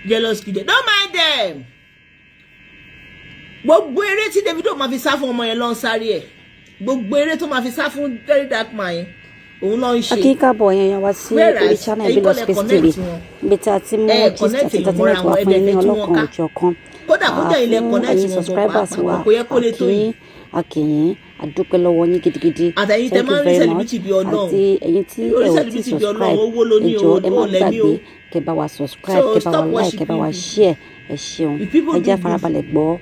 Jealous kid. Don't mind them. Gbogbo eré tí Davido máa fi sá fún ọmọ yẹn ló ń sáré ẹ̀. Gbogbo eré tó máa fi sá fún very dark man yẹn. Òun ló ń ṣe. Akíkà bọ̀ yẹn wá sí orí channel Binu Space TV. Bí tí a ti mú gist àti entertainment wá fún yín ní ọlọ́kan òjọ̀kan. Kódà kó jẹ́ ilẹ̀ connect wọn subscribers wa akíyín àdúpẹ́ lọ́wọ́ yín gidigidi. Àtẹ̀yìn tẹ́ máa ń rí celebrity bí Ọlọ́run. Àti ẹ̀yin tí ẹ ò tí subscribe ẹ jọ̀ọ́ ẹ má gbàgbé kẹ́ bá wa subscribe, kẹ́ bá wa like, kẹ́ bá wa share. Ẹ ṣeun. Ẹ jẹ́ farabalẹ̀ gbọ́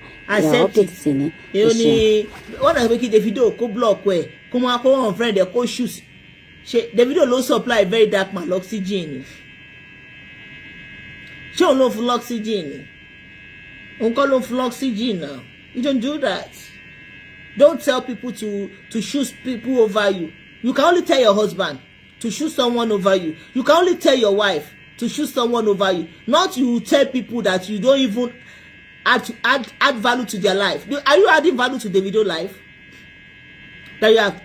update sí ni. Ẹ ṣeun. Wọ́n náà fẹ́ kí Davido kó block ẹ̀ kó máa kó wọn friend ẹ̀ kó shoot. Ṣé Davido ló supply very dark man oxygen? Ṣé òun ló fún oxygen? Òun kọ́ ló fún oxygen now. You don't do that. Don't tell people to choose people over you. You can only tell your husband to choose someone over you. You can only tell your wife to choose someone over you. Not you tell people that you don't even add value to their life. Are you adding value to Davido's life? That you are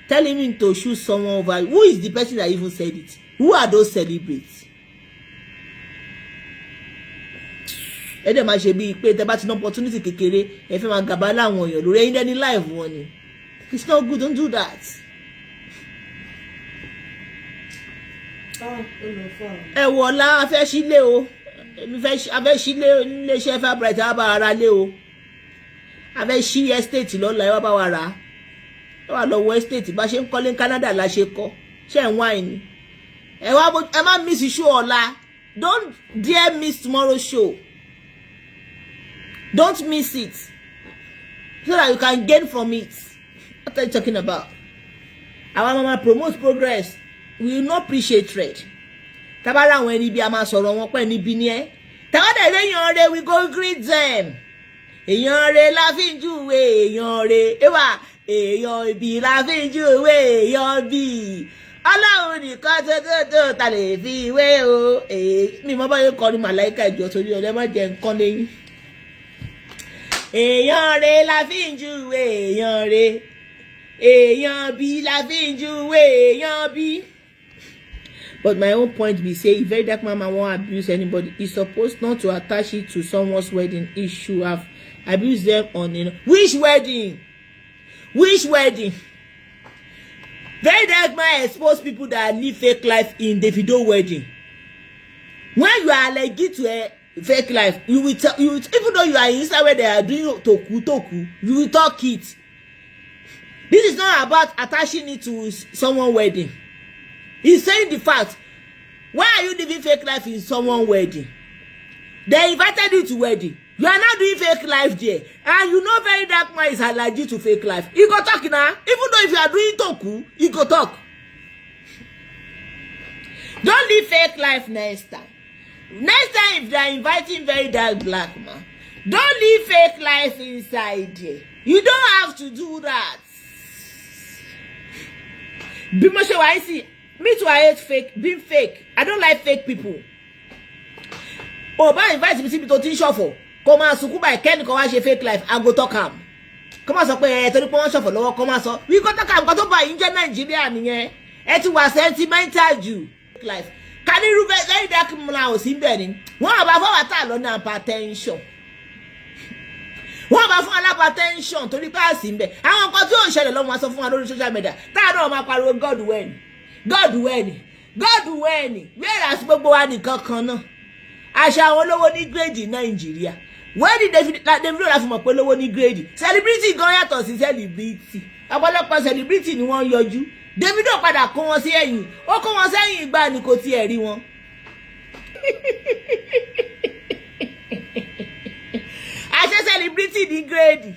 telling him to choose someone over you. Who is the person that even said it? Who are those celebrities? Ẹ dẹ̀ máa ṣe bíi pé tẹ́ bá ti ní opportunity kékeré ẹ fẹ́ máa gàba láwọn èèyàn lórí ẹ̀yin dẹ́ni live wọn ni. It's not good, don't do that. Ẹ wọ̀ ọ̀la a fẹ́ sílé o, a fẹ́ sílé iléeṣẹ́ Fabright a bá ara lé o, a fẹ́ sí estate lọ́la ẹ wá bá wa rà á, ẹ wá lọ wọ estate bá ṣe ń kọ́lé ní Canada la ṣe kọ́, ṣe ń wáìnì. Ẹ má miss show ọ̀la, don't dare miss tomorrow's show. Don't miss it so that you can gain from it. What are you talking about? Our mama promotes progress. We will not appreciate trade. Tabara àwọn ẹni bí a máa sọ̀rọ̀ wọn pé níbi ni ẹ́. Tabada èèyàn rẹ̀ we go greet them. Èèyàn rẹ̀ la fi ń júwe èèyàn rẹ̀. Ewa èèyàn ibi la fi ń júwe èèyàn bí. Ọlọ́run nìkan tó ta lè fi wé o. Mi mọ́ báyìí kọrin màláìka ìjọ torí ọ̀lẹ́ má jẹ́ nǹkan lẹ́yìn. Èèyàn rẹ̀ la fi ń júwe èèyàn rẹ̀. Èèyàn bí la fi ń júwe èèyàn bí. But my own point be say if very dark mama won't abuse anybody, he's supposed not to attach it to someone's wedding. He should have abused them on which wedding? Which wedding? Very dark man expose people that live fake life in Davido wedding. When you are allergic to a fake life, you will tell you even though you are inside where they are doing toku, you will talk it. This is not about attaching it to someone's wedding. He's saying the fact. Why are you living fake life in someone's wedding? They invited you to wedding. You are not doing fake life there. And you know very dark man is allergic to fake life. You go talk now. Even though if you are doing toku, you go talk. Don't live fake life next time. Next time if they are inviting very dark black man, don't live fake life inside there. You don't have to do that. Be much I see. Me too, I hate fake, being fake. I don't like fake people. Oh, but invite me to teach shuffle. Come on, Sukuba, Ken, come on, fake life, and go talk him. Come on, so pay to the point shuffle, come on, so we got to come, got to buy in Nigeria, it was sentimental Jew life. Can you read very dark mouse in bedding? What about our talent and hypertension? What about hypertension to the passing bed? I want to share along myself on social media. That all my power, God when. God when. Whereas gbogbo wa nìkan kan náà. Àṣà àwọn olówó ní grade Nigeria. Where did Davido la fi mọ̀ pé olówó ní grade? Celebrity gan yàtọ̀ sí celebrity. Ọ̀pọ̀lọpọ̀ celebrity ni wọ́n yọjú. Davido padà kó wọn sí ẹ̀yìn. Ó kó wọn sẹ́yìn ìgbà ni kò tiẹ̀ rí wọn. Àṣẹ celebrity ní grade.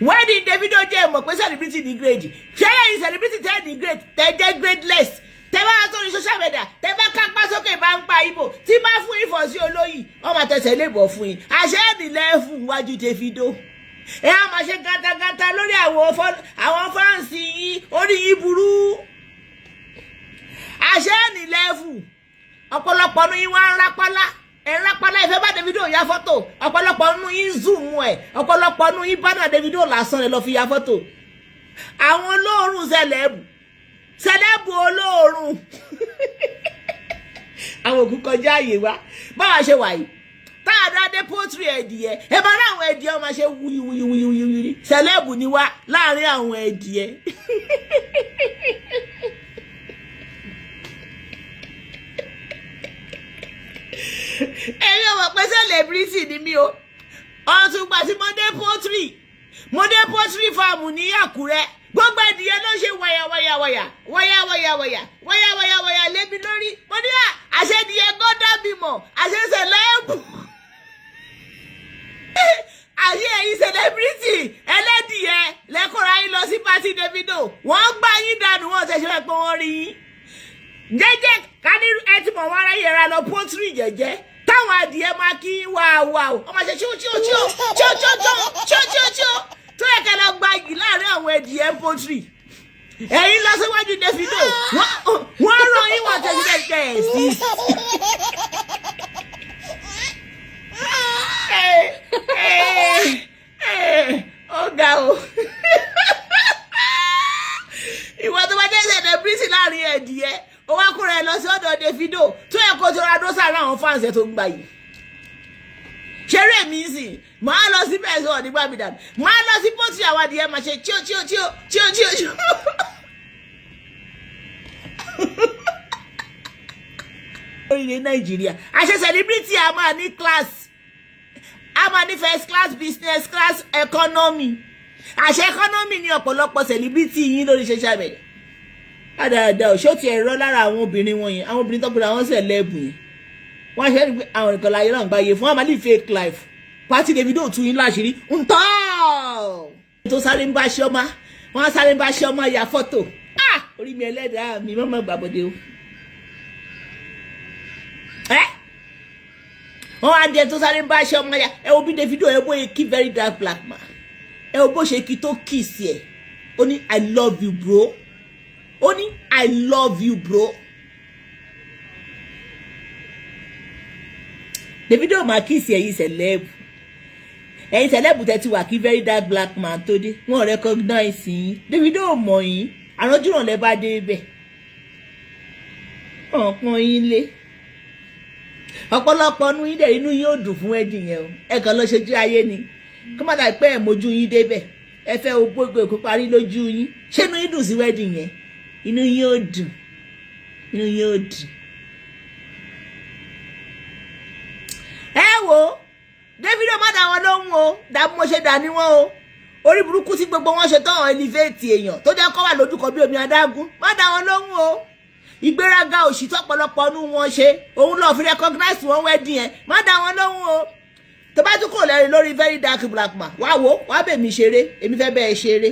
Where did Davido jẹ́ mọ̀ pé celebrity ní grade? Ṣé ẹ̀yin celebrity tẹ́ ní grade? Tẹ́ jẹ́ gradeless. Tẹ́ bá sórí social media, tẹ́ bá kápá sókè bá ń pa ibo. Tí bá fún ìfọ̀ sí olóyìn, wọ́n máa tẹ̀sẹ̀ lébọ̀ fún yín. Àṣẹ ìdílé fún wájú Davido. Ẹ á máa ṣe gàtàgàtà lórí àwọn fáǹsì yín, orí yín burú. Àṣẹ ìdílé fún. Ọ̀pọ̀lọpọ̀ ní wọ́n ń rápálá. Ẹ̀rápálá ìfẹ́ bá Davido ya fọ́tò. Ọ̀pọ̀lọpọ̀ nínú yín zoom ẹ̀. Ọ̀pọ̀lọpọ̀ nínú yín bánà Davido lásán lẹ lọ fi ya fọ́tò. Àwọn olóòrùn sẹlẹ́bù olóòrùn. Àwọn òkú kọjá àyè wa. báwa ṣe wà yìí tá a dá dé pọ́tírì ẹ̀dìyẹ ẹ bá láwọn ẹ̀dìyẹ ọmọ ṣe wuyuyuyuyuyi sẹlẹ́bù ni wá láàrin àwọn ẹ̀dìyẹ. èmi ò mọ̀ pé celebrity ni mí o ọ̀tún gbà tí mo dé pọ́tírì fáàmù ní Àkúrẹ́ gbogbo ẹ̀dìyẹ ló ṣe wàyà lébi lórí mo ní àṣẹdìyẹ gọ́dá bímọ àṣẹ sẹlẹ́bù àṣẹ ẹ̀yin celebrity ẹlẹ́dìyẹ lẹ́kọ̀ọ́ra yín lọ sí pátì Davido wọ́n gbá yín dànù wọ́n tẹ̀síwájú pé wọ́n rí yín jẹ́jẹ́ ká ní ẹ ti mọ̀ wọ́n ara yẹra lọ pọ́tírì jẹ́jẹ́ táwọn adìyẹ máa kí wà ọmọ ṣe chíó tó yẹ kẹ́ lọ gba igi láàrin àwọn ẹdìyẹ pọ́tírì ẹ̀yin lọ síwájú Davido wọ́n rán yín wọ́n tẹ̀síwájú sí. Ọ̀gá o ìwọ tó bá jẹ́ celebrity láàrin ẹ̀dìyẹ ó wá kúrò ẹ lọ sí ọ̀dọ̀ Davido tó yẹ kó tó ra dó sára àwọn fans ẹ̀ tó ń gbà yìí ṣeré mi sì máa lọ sí bẹ́ẹ̀ sọ nígbà mi dànù máa lọ sí pọ́tì àwọn adìyẹ máa ṣe chíó. orílẹ̀ Nàìjíríà àṣẹ celebrity a máa ní class a máa ní first class business class economy àṣẹ economy ní ọ̀pọ̀lọpọ̀ celebrity yín lórí social media dáadáa ṣó ti ẹ̀rọ lára àwọn obìnrin wọ̀nyí àwọn obìnrin tó gbọ́dọ̀ àwọn celeb yẹn wọ́n ṣe rí àwọn nǹkan láyé náà gbáyé fún àmàlí fake life pàtí Davido tún yín láṣìírí ń tọ́ tó sáré ń bá ṣe ọmọ wọ́n sáré ń bá ṣe ọmọ ya fọ́tò orí mi ẹlẹ́dàá mi mọ́mọ́ gbàbọ̀dé o wọ́n á dẹ tó sáré ń bá ṣe ọmọ ya ẹ wo bí Davido ẹ bó kí very dark black man ẹ wo bó ṣe kí tó kiss ẹ ó ní I love you bro ó ní I love you bro. Davido máa kiss ẹ̀yin celeb ẹ̀yin celeb tẹ́ ti wà kí very dark black man tó dé wọ́n recognize yín Davido mọ̀ yín àrọ́júràn lẹ́ bá dé bẹ̀ ọ̀pọ̀ yín lé ọ̀pọ̀lọpọ̀ ọdún yín dẹ̀ inú yín ò dùn fún wedding yẹn o ẹ kàn lọ ṣojú ayé ni kó má dà pé ẹ̀ mójú yín débẹ̀ ẹ fẹ́ gbogbo èkó parí lójú yín ṣé inú yín dùn sí wedding yẹn inú yín ò dùn ẹ wo Davido má dá wọn lóhùn o dá mo ṣe dá ní wọn o orí burúkú tí gbogbo wọn ṣe tán elevate èèyàn tó jẹ́ kó wà lójúkọ bí omi adágún má dá wọn lóhùn o ìgbéraga òṣì tọ́pọ̀lọpọ̀ nú wọn ṣe òun lọ fi recognize wọn wedding yẹn má dá wọn lóhùn o tó bá tún kò lẹ́rìí lórí very dark black man wá wo wá bẹ̀ mí ṣeré èmi fẹ́ bẹ́ẹ̀ ṣeré